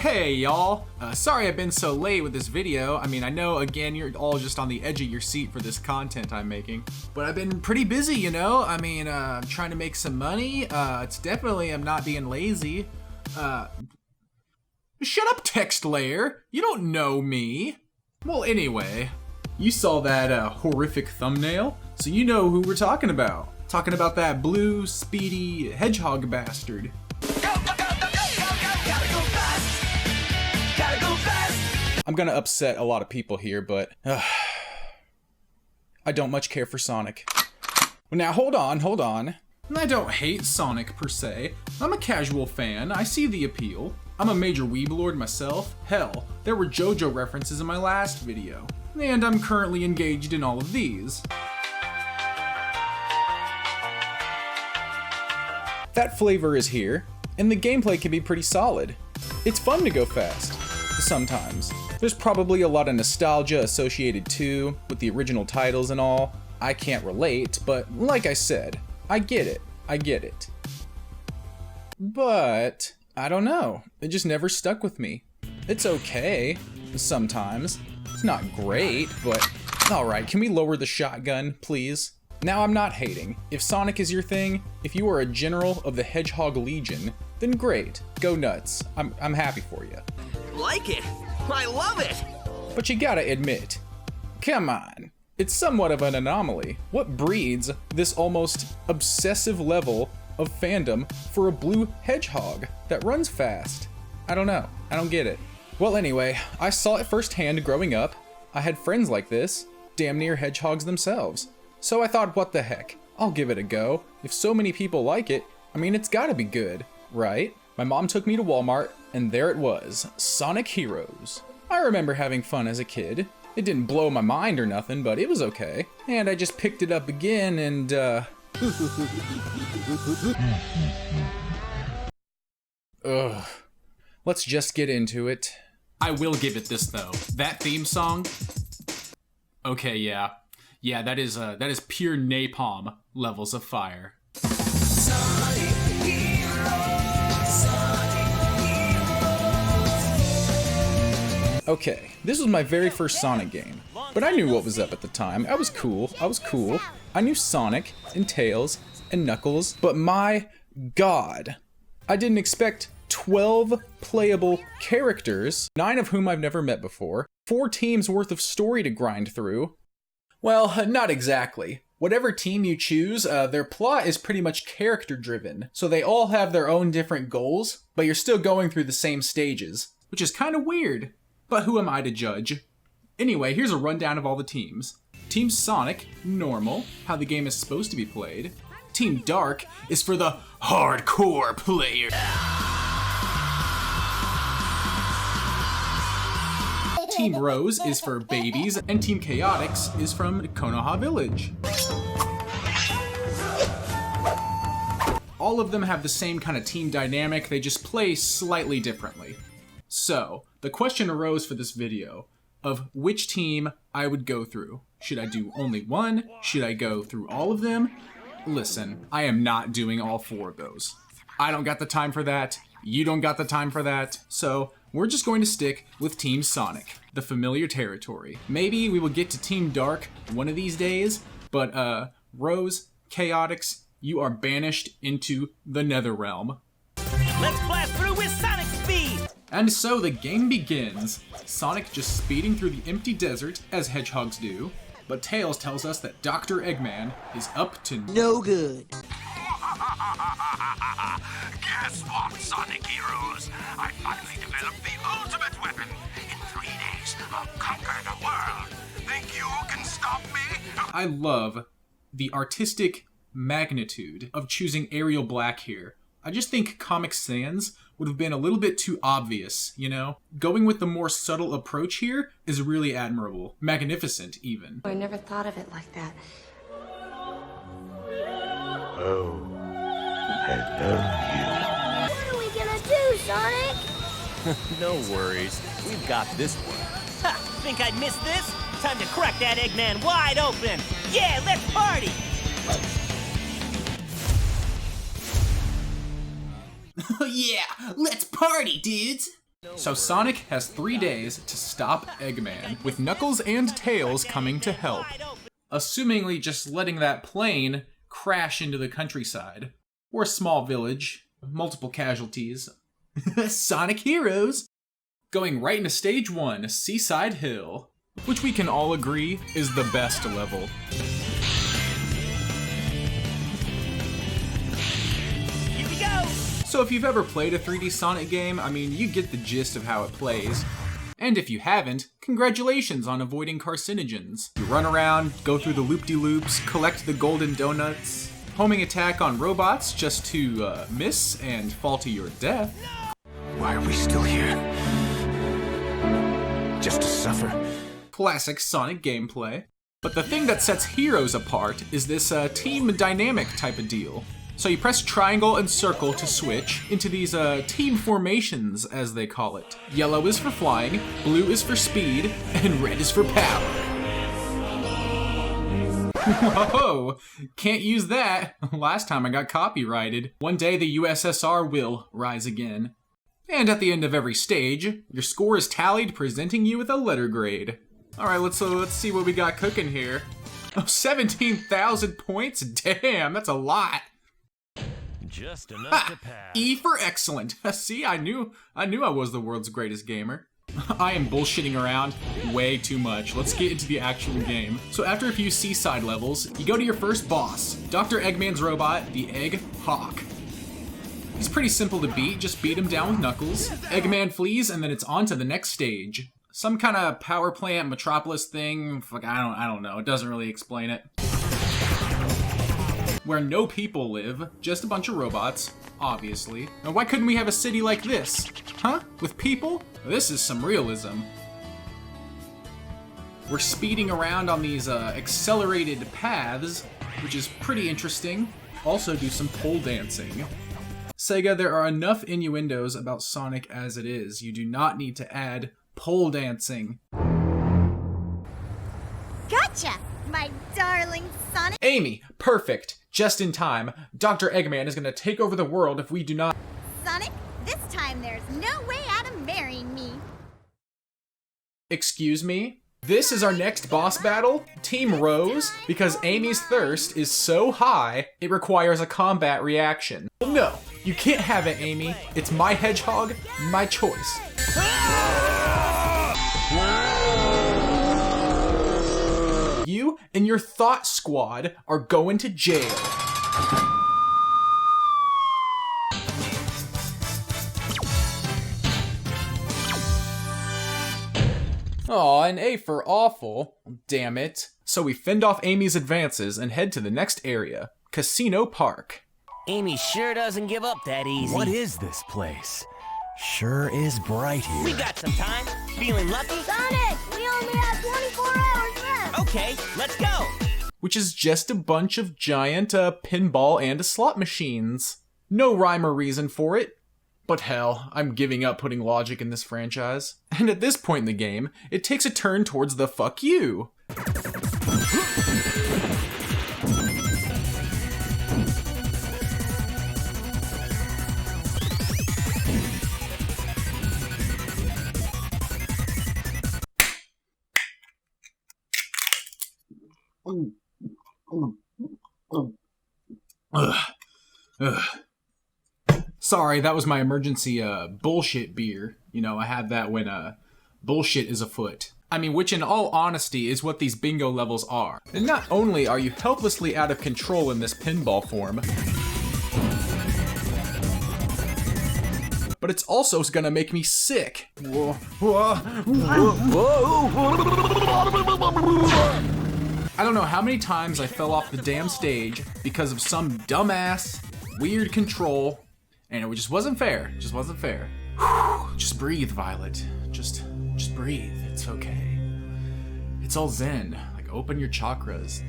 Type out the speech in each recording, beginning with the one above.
Hey y'all, sorry I've been so late with this video. I mean, I know again you're all just on the edge of your seat for this content I'm making, but I've been pretty busy, you know? I mean, I'm trying to make some money. It's definitely, I'm not being lazy. Shut up, text layer. You don't know me. Well, anyway, you saw that horrific thumbnail, so you know who we're talking about. Talking about that blue, speedy hedgehog bastard. I'm gonna upset a lot of people here, but I don't much care for Sonic. Now hold on. I don't hate Sonic per se. I'm a casual fan, I see the appeal. I'm a major weeblord myself. Hell, there were JoJo references in my last video. And I'm currently engaged in all of these. That flavor is here, and the gameplay can be pretty solid. It's fun to go fast, sometimes. There's probably a lot of nostalgia associated too, with the original titles and all. I can't relate, but like I said, I get it. But, I don't know, it just never stuck with me. It's okay, sometimes. It's not great, but alright, can we lower the shotgun, please? Now I'm not hating. If Sonic is your thing, if you are a general of the Hedgehog Legion, then great, go nuts. I'm happy for you. Like it! I love it! But you gotta admit, come on, it's somewhat of an anomaly. What breeds this almost obsessive level of fandom for a blue hedgehog that runs fast? I don't know, I don't get it. Well anyway, I saw it firsthand growing up. I had friends like this, damn near hedgehogs themselves. So I thought, what the heck, I'll give it a go. If so many people like it, I mean it's gotta be good, right? My mom took me to Walmart, and there it was, Sonic Heroes. I remember having fun as a kid. It didn't blow my mind or nothing, but it was okay. And I just picked it up again and, ugh. Let's just get into it. I will give it this though. That theme song, okay, yeah. Yeah, that is pure napalm levels of fire. Okay, this was my very first Sonic game, but I knew what was up at the time. I was cool. I knew Sonic, and Tails, and Knuckles, but my god, I didn't expect 12 playable characters, 9 of whom I've never met before, 4 teams worth of story to grind through. Well, not exactly. Whatever team you choose, their plot is pretty much character-driven, so they all have their own different goals, but you're still going through the same stages, which is kind of weird. But who am I to judge? Anyway, here's a rundown of all the teams. Team Sonic, normal, how the game is supposed to be played. Team Dark is for the hardcore player. Team Rose is for babies, and Team Chaotix is from Konoha Village. All of them have the same kind of team dynamic, they just play slightly differently. So, the question arose for this video of which team I would go through. Should I do only one? Should I go through all of them? Listen, I am not doing all 4 of those. I don't got the time for that. You don't got the time for that. So, we're just going to stick with Team Sonic, the familiar territory. Maybe we will get to Team Dark one of these days, but Rose, Chaotix, you are banished into the Netherrealm. Let's blast through with Sonic speed! And so the game begins. Sonic just speeding through the empty desert, as hedgehogs do. But Tails tells us that Dr. Eggman is up to no good. Guess what, Sonic Heroes? I finally developed the ultimate weapon. In 3 days, I'll conquer the world. Think you can stop me? I love the artistic magnitude of choosing Arial Black here. I just think Comic Sans would have been a little bit too obvious, you know? Going with the more subtle approach here is really admirable. Magnificent, even. I never thought of it like that. Oh, hello, you. What are we gonna do, Sonic? No worries, we've got this one. Ha! Think I'd miss this? Time to crack that Eggman wide open! Yeah, let's party! Yeah, let's party, dudes! So Sonic has 3 days to stop Eggman, with Knuckles and Tails coming to help. Assumingly just letting that plane crash into the countryside. Or a small village, multiple casualties. Sonic Heroes! Going right into Stage 1, Seaside Hill, which we can all agree is the best level. Here we go! So if you've ever played a 3D Sonic game, I mean, you get the gist of how it plays. And if you haven't, congratulations on avoiding carcinogens. You run around, go through the loop-de-loops, collect the golden donuts, homing attack on robots just to miss and fall to your death. Why are we still here? Just to suffer? Classic Sonic gameplay. But the thing that sets Heroes apart is this team dynamic type of deal. So you press triangle and circle to switch into these team formations, as they call it. Yellow is for flying, blue is for speed, and red is for power. Whoa, can't use that. Last time I got copyrighted. One day the USSR will rise again. And at the end of every stage, your score is tallied, presenting you with a letter grade. Alright, let's see what we got cooking here. Oh, 17,000 points? Damn, that's a lot. Just enough to pass. E for excellent. See, I knew I was the world's greatest gamer. I am bullshitting around way too much. Let's get into the actual game. So after a few seaside levels, you go to your first boss, Dr. Eggman's robot, the Egg Hawk. He's pretty simple to beat, just beat him down with Knuckles. Eggman flees, and then it's on to the next stage. Some kind of power plant, Metropolis thing. Fuck, I don't know. It doesn't really explain it. Where no people live, just a bunch of robots, obviously. Now why couldn't we have a city like this? Huh? With people? This is some realism. We're speeding around on these accelerated paths, which is pretty interesting. Also do some pole dancing. Sega, there are enough innuendos about Sonic as it is. You do not need to add pole dancing. Gotcha, my darling Sonic. Amy, perfect. Just in time. Dr. Eggman is gonna take over the world if we do not— Sonic, this time there's no way out of marrying me. Excuse me? This is our next boss battle, Team Rose, because Amy's thirst is so high, it requires a combat reaction. No, you can't have it, Amy. It's my hedgehog, my choice. You and your Thought Squad are going to jail. Aw, an A for awful. Damn it. So we fend off Amy's advances and head to the next area, Casino Park. Amy sure doesn't give up that easy. What is this place? Sure is bright here. We got some time. Feeling lucky? Sonic, we only have 24 hours left. Okay, let's go. Which is just a bunch of giant pinball and slot machines. No rhyme or reason for it. But hell, I'm giving up putting logic in this franchise. And at this point in the game, it takes a turn towards the fuck you. Sorry, that was my emergency bullshit beer. You know, I have that when bullshit is afoot. I mean, which in all honesty is what these bingo levels are. And not only are you helplessly out of control in this pinball form, but it's also gonna make me sick. I don't know how many times I fell off the damn stage because of some dumbass, weird control, and it just wasn't fair. It just wasn't fair. Just breathe, Violet. Just breathe. It's okay. It's all zen. Like, open your chakras.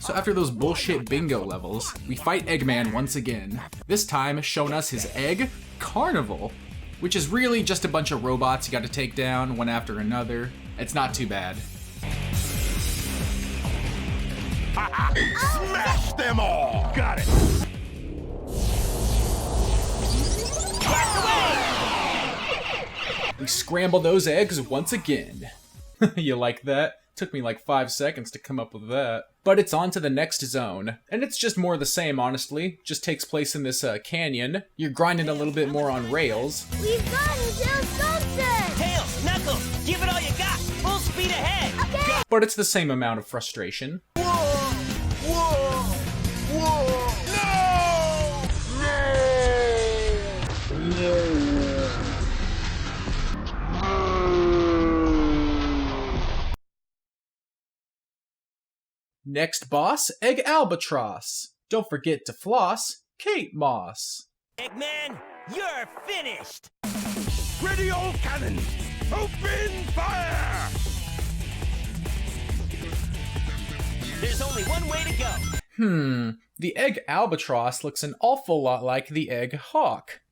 So after those bullshit bingo levels, we fight Eggman once again. This time showing us his egg, Carnival, which is really just a bunch of robots you gotta take down one after another. It's not too bad. Smash them all! Got it! We scramble those eggs once again. You like that? Took me like 5 seconds to come up with that. But it's on to the next zone. And it's just more of the same, honestly. Just takes place in this canyon. You're grinding a little bit more on rails. We've gotten to sunset! Tails, Knuckles, give it all you got. Full speed ahead. Okay! But it's the same amount of frustration. Next boss, Egg Albatross. Don't forget to floss, Kate Moss. Eggman, you're finished. Ready, all cannons! Open fire! There's only one way to go. The Egg Albatross looks an awful lot like the Egg Hawk.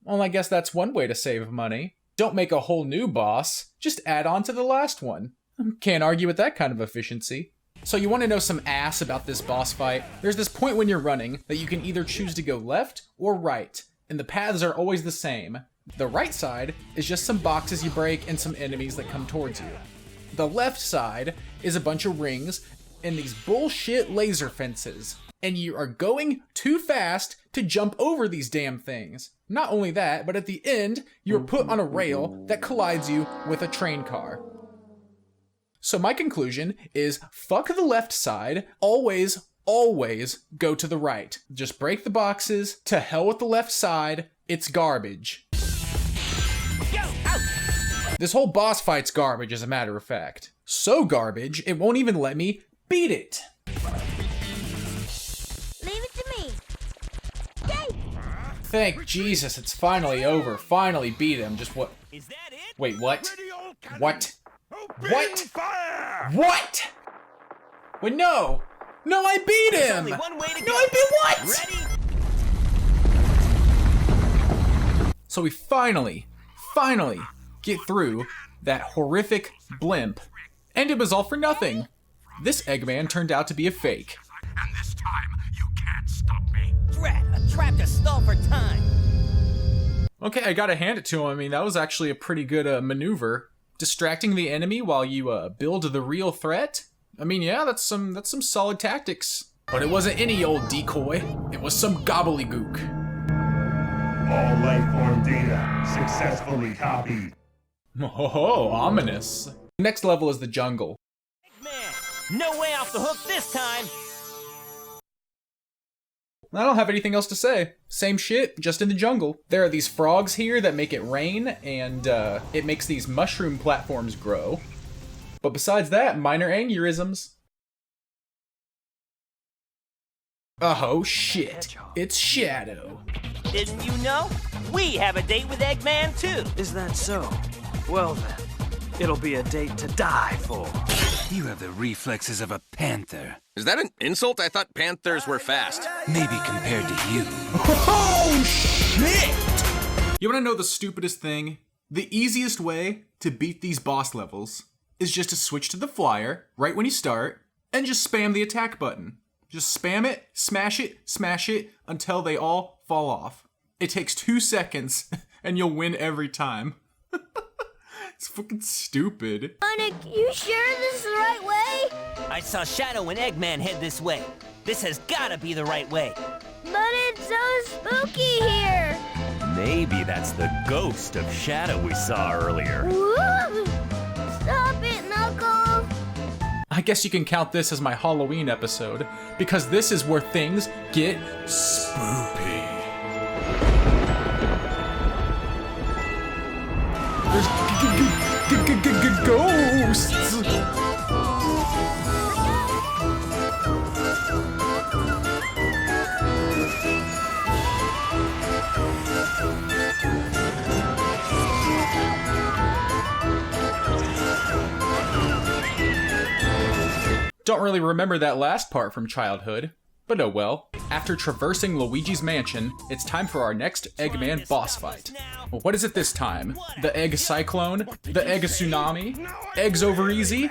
Well, I guess that's one way to save money. Don't make a whole new boss, just add on to the last one. Can't argue with that kind of efficiency. So you want to know some ass about this boss fight? There's this point when you're running that you can either choose to go left or right, and the paths are always the same. The right side is just some boxes you break and some enemies that come towards you. The left side is a bunch of rings and these bullshit laser fences. And you are going too fast to jump over these damn things. Not only that, but at the end, you're put on a rail that collides you with a train car. So my conclusion is fuck the left side, always go to the right. Just break the boxes, to hell with the left side, it's garbage. Go, out. This whole boss fight's garbage, as a matter of fact. So garbage, it won't even let me beat it. Leave it to me. Okay! Thank Jesus, it's finally over. Finally beat him. Just what? Is that it? Wait, what? Ready, all cannons! What? Open What? fire! What? Wait, no! No, I beat There's him! only one way to No, go. I beat what? Ready? So we finally get through that horrific blimp. And it was all for nothing. This Eggman turned out to be a fake. And this time, you can't stop me. Drat, a trap to stall for time. Okay, I gotta hand it to him. I mean, that was actually a pretty good maneuver. Distracting the enemy while you build the real threat? I mean, yeah, that's some solid tactics. But it wasn't any old decoy. It was some gobbledygook. All life form data successfully copied. Oh, ominous. Next level is the jungle. Eggman, no way off the hook this time. I don't have anything else to say. Same shit, just in the jungle. There are these frogs here that make it rain, and it makes these mushroom platforms grow. But besides that, minor aneurysms. Oh shit, it's Shadow. Didn't you know? We have a date with Eggman too. Is that so? Well then, it'll be a date to die for. You have the reflexes of a panther. Is that an insult? I thought panthers were fast. Maybe compared to you. Oh shit! You wanna know the stupidest thing? The easiest way to beat these boss levels is just to switch to the flyer right when you start and just spam the attack button. Just spam it, smash it until they all fall off. It takes 2 seconds and you'll win every time. It's fucking stupid. Sonic, you sure this is the right way? I saw Shadow and Eggman head this way. This has gotta be the right way. But it's so spooky here. Maybe that's the ghost of Shadow we saw earlier. Woo! Stop it, Knuckles. I guess you can count this as my Halloween episode, because this is where things get spoopy. There's ghosts! Don't really remember that last part from childhood, but oh well. After traversing Luigis Mansion, it's time for our next Eggman boss fight. Well, what is it this time? The Egg Cyclone? The Egg Tsunami? Eggs over easy?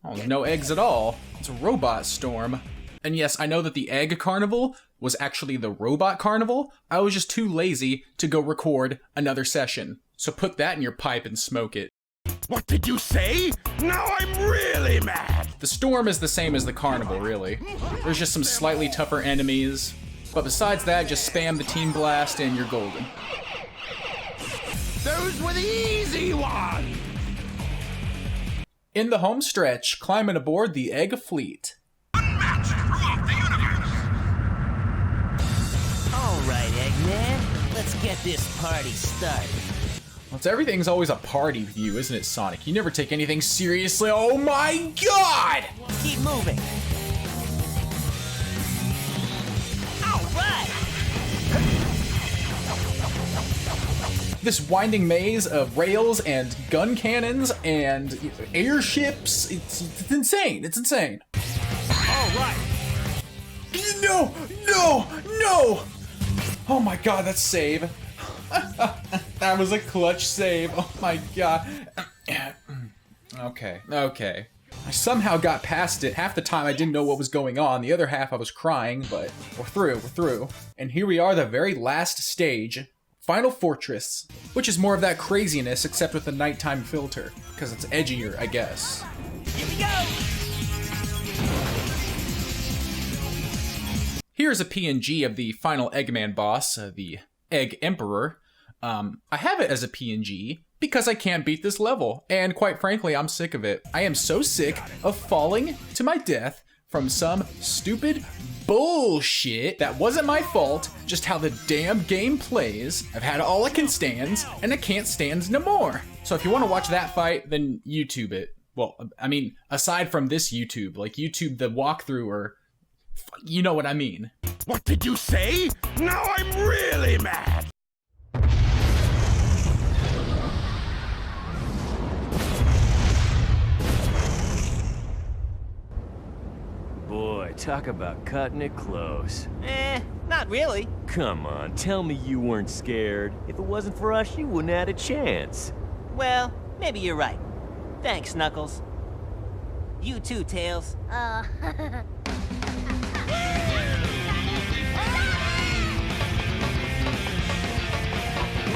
Oh, no eggs at all. It's a Robot Storm. And yes, I know that the Egg Carnival was actually the Robot Carnival. I was just too lazy to go record another session. So put that in your pipe and smoke it. What did you say? Now I'm really mad! The storm is the same as the carnival, really. There's just some slightly tougher enemies, but besides that, just spam the team blast and you're golden. Those were the easy ones! In the home stretch, climbing aboard the Egg Fleet. Unmatched throughout the universe! All right, Eggman, let's get this party started. Well, everything's always a party with you, isn't it, Sonic? You never take anything seriously. Oh my god! Keep moving. All right! This winding maze of rails and gun cannons and airships, it's insane. It's insane. All right! No! No! No! Oh my god, that's save. That was a clutch save. Oh my god. Okay. I somehow got past it. Half the time I didn't know what was going on. The other half I was crying, but we're through. And here we are, the very last stage. Final Fortress, which is more of that craziness except with the nighttime filter, because it's edgier, I guess. Here we go! Here's a PNG of the final Eggman boss, the Egg Emperor. I have it as a PNG because I can't beat this level, and quite frankly, I'm sick of it. I am so sick of falling to my death from some stupid bullshit that wasn't my fault, just how the damn game plays. I've had all I can stand, and I can't stand no more. So if you want to watch that fight, then YouTube it. Well, I mean, aside from this YouTube, like YouTube the walkthrough or you know what I mean. What did you say? Now I'm really mad! Boy, talk about cutting it close. Not really. Come on, tell me you weren't scared. If it wasn't for us, you wouldn't have had a chance. Well, maybe you're right. Thanks, Knuckles. You too, Tails.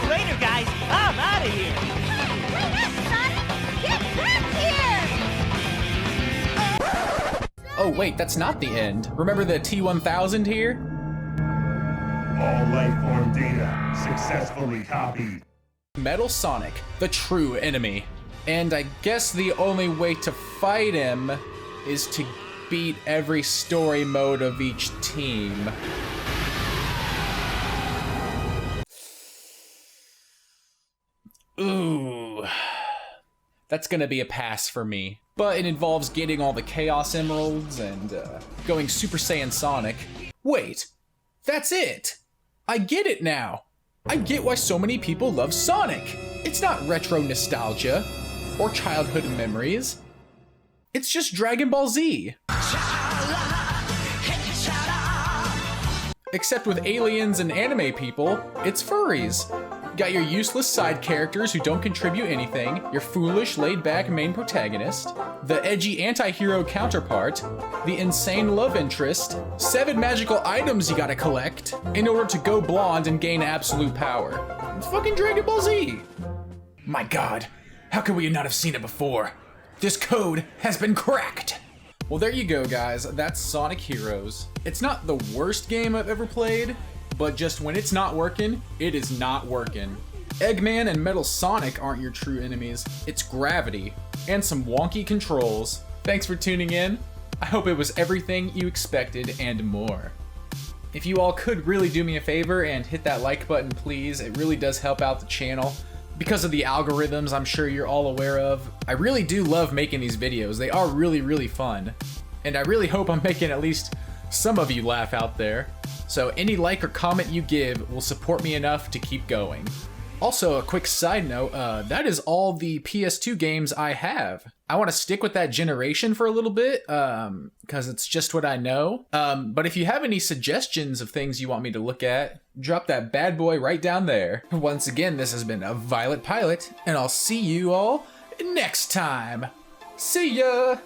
Later, guys. I'm out of here. Wait up, Sonic! Get back here! Oh wait, that's not the end. Remember the T-1000 here? All life form data successfully copied. Metal Sonic, the true enemy. And I guess the only way to fight him is to beat every story mode of each team. Ooh. That's gonna be a pass for me. But it involves getting all the Chaos Emeralds and going Super Saiyan Sonic. Wait, that's it! I get it now! I get why so many people love Sonic! It's not retro nostalgia, or childhood memories. It's just Dragon Ball Z. Except with aliens and anime people, it's furries. Got your useless side characters who don't contribute anything, your foolish, laid-back main protagonist, the edgy anti-hero counterpart, the insane love interest, 7 magical items you gotta collect in order to go blonde and gain absolute power. It's fucking Dragon Ball Z! My god, how could we not have seen it before? This code has been cracked! Well, there you go, guys. That's Sonic Heroes. It's not the worst game I've ever played, but just when it's not working, it is not working. Eggman and Metal Sonic aren't your true enemies. It's gravity and some wonky controls. Thanks for tuning in. I hope it was everything you expected and more. If you all could really do me a favor and hit that like button, please. It really does help out the channel. Because of the algorithms I'm sure you're all aware of, I really do love making these videos. They are really fun. And I really hope I'm making at least some of you laugh out there. So any like or comment you give will support me enough to keep going. Also, a quick side note, that is all the PS2 games I have. I want to stick with that generation for a little bit, because it's just what I know. But if you have any suggestions of things you want me to look at, drop that bad boy right down there. Once again, this has been a VioletPilot, and I'll see you all next time. See ya!